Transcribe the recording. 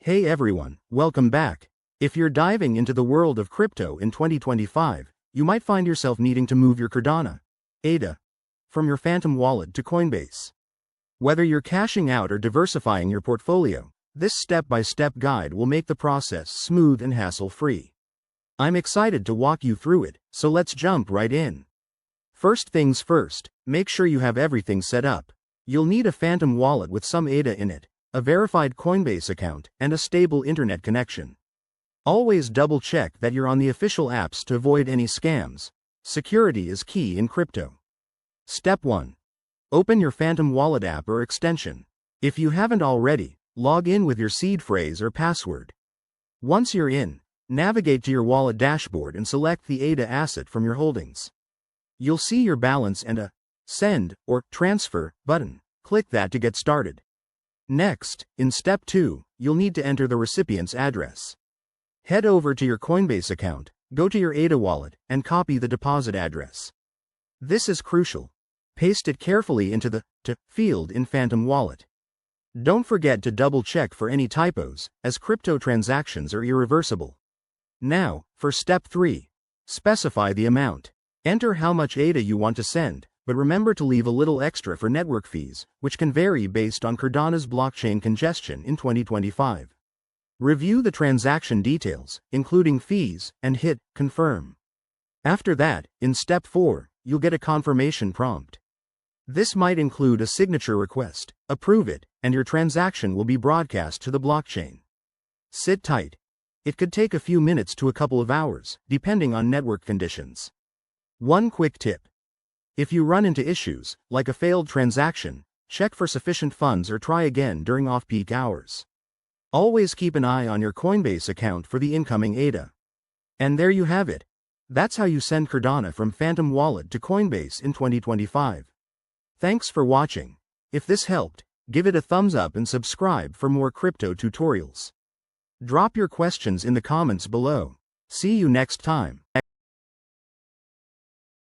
Hey everyone, welcome back. If you're diving into the world of crypto in 2025, you might find yourself needing to move your Cardano ADA from your Phantom wallet to Coinbase. Whether you're cashing out or diversifying your portfolio, this step-by-step guide will make the process smooth and hassle-free. I'm excited to walk you through it, so let's jump right in. First things first, make sure you have everything set up. You'll need a Phantom wallet with some ADA in it, a verified Coinbase account, and a stable internet connection. Always double-check that you're on the official apps to avoid any scams. Security is key in crypto. Step 1. Open your Phantom wallet app or extension. If you haven't already, log in with your seed phrase or password. Once you're in, navigate to your wallet dashboard and select the ADA asset from your holdings. You'll see your balance and a Send or Transfer button. Click that to get started. Next, in Step 2, you'll need to enter the recipient's address. Head over to your Coinbase account, go to your ADA wallet, and copy the deposit address. This is crucial. Paste it carefully into the "to" field in Phantom wallet. Don't forget to double-check for any typos, as crypto transactions are irreversible. Now, for Step 3. Specify the amount. Enter how much ADA you want to send, but remember to leave a little extra for network fees, which can vary based on Cardano's blockchain congestion in 2025. Review the transaction details, including fees, and hit Confirm. After that, in Step 4, you'll get a confirmation prompt. This might include a signature request. Approve it, and your transaction will be broadcast to the blockchain. Sit tight. It could take a few minutes to a couple of hours, depending on network conditions. One quick tip. If you run into issues, like a failed transaction, check for sufficient funds or try again during off-peak hours. Always keep an eye on your Coinbase account for the incoming ADA. And there you have it. That's how you send Cardano from Phantom wallet to Coinbase in 2025. Thanks for watching. If this helped, give it a thumbs up and subscribe for more crypto tutorials. Drop your questions in the comments below. See you next time.